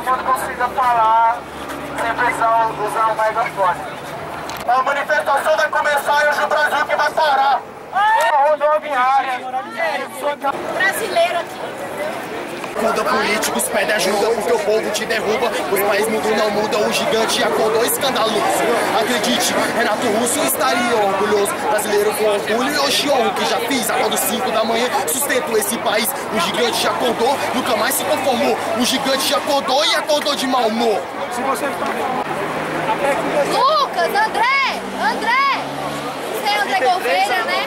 Não consiga falar sem precisar usar o megafone. A manifestação vai começar e hoje o Brasil que vai parar. A rodoviária. Brasileiro aqui. Muda políticos, pede ajuda porque o povo te derruba. Os países mudam, não mudam, o gigante acordou escandaloso. Acredite, Renato Russo estaria orgulhoso. Brasileiro com orgulho e hoje honro que já fiz. Acordo 5 da manhã, sustento esse país. O gigante já acordou, nunca mais se conformou. O gigante já acordou e acordou de mau humor. Se você está... Lucas, André! Você é André Gouveia, né?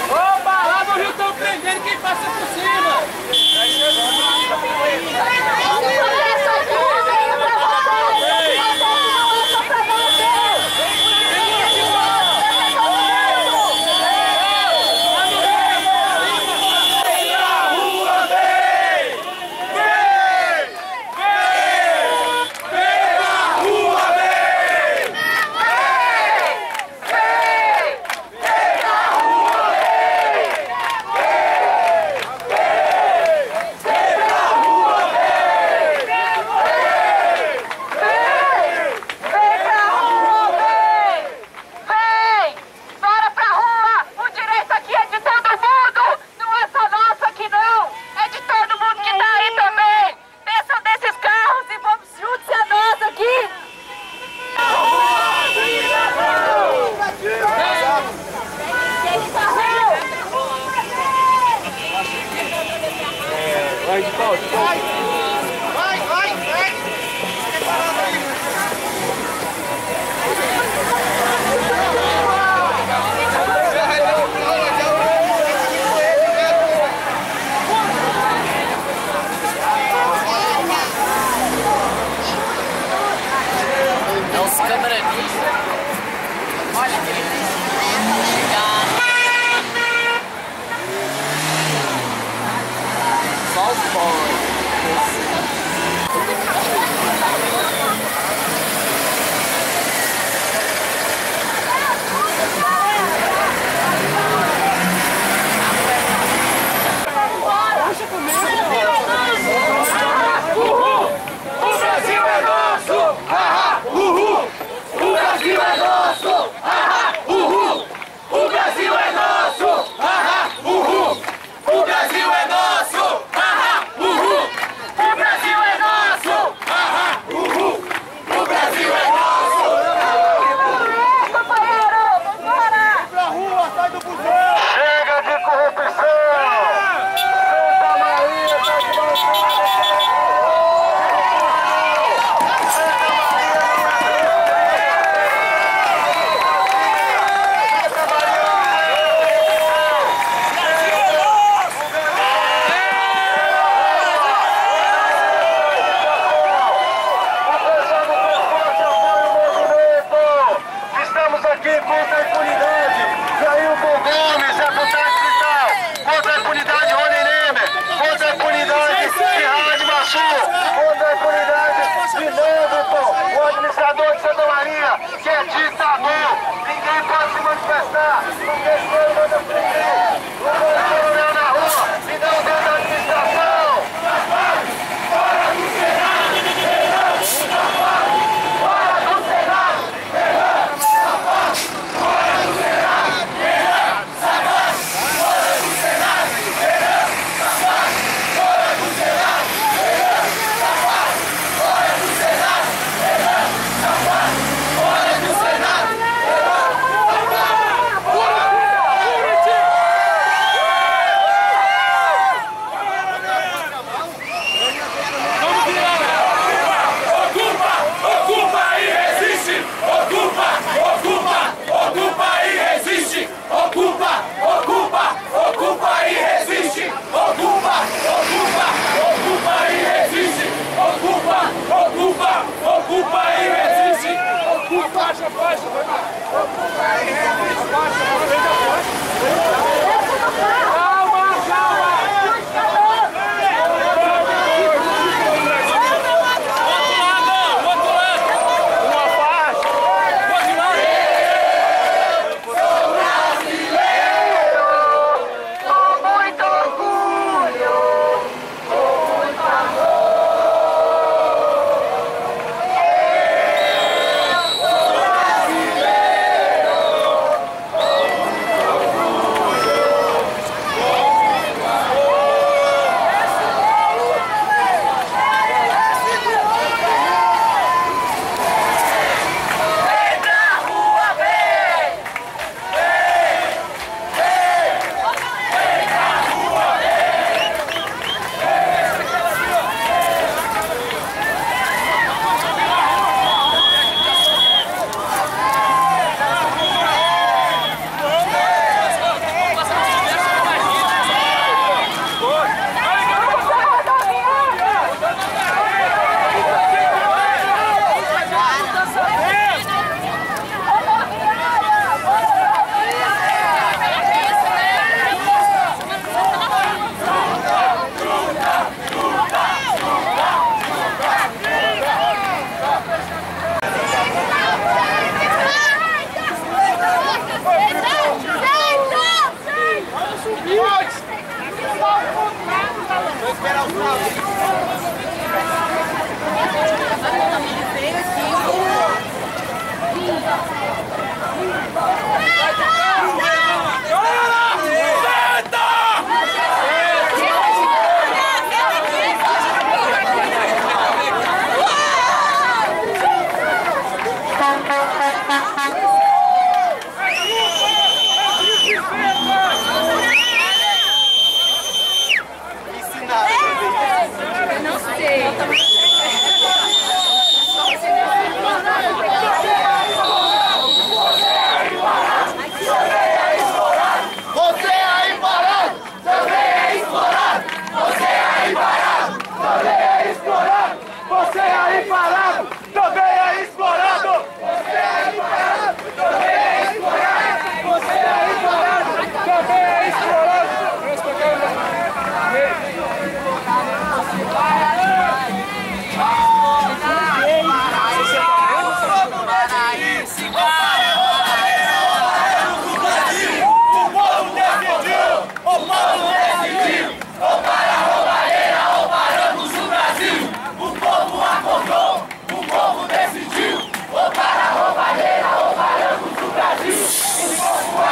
Opa, lá no Rio estão prendendo quem passa por cima!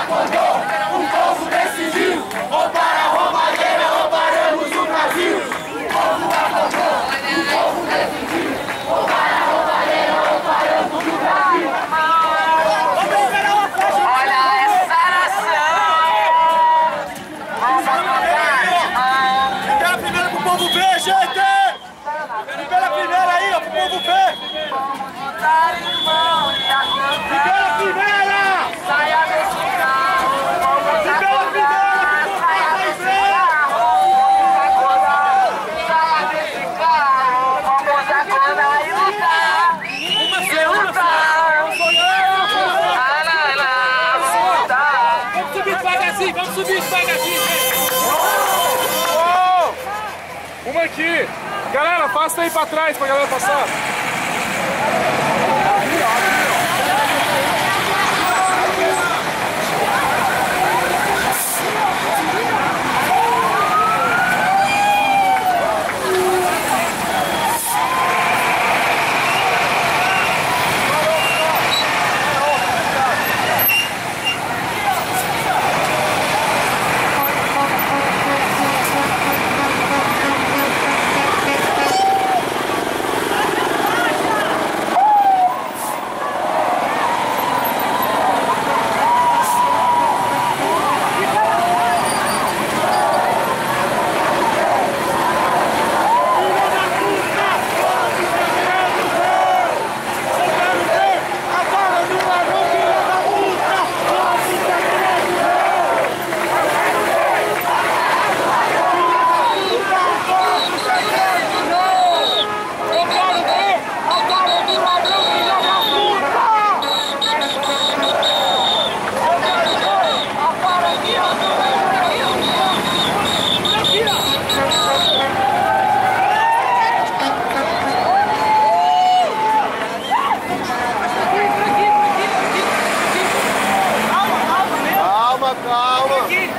acordou, o povo decidiu. Ou para a roubalheira ou paramos o Brasil. O povo acordou, o povo decidiu. Ou para a roubalheira ou paramos o Brasil. Olha essa nação. Vamos cantar. Libera primeiro pro povo ver, gente! Libera primeiro aí, ó, pro povo ver! Libera primeira! Saia desse carro, vamos acordar. Saia desse carro, saia desse carro, vamos acordar e lutar. E lutar. Vamos lutar. Vamos subir devagarzinho, vamos subir devagarzinho. Uma aqui. Galera, afasta aí pra trás pra galera passar. Calma, calma! Aqui.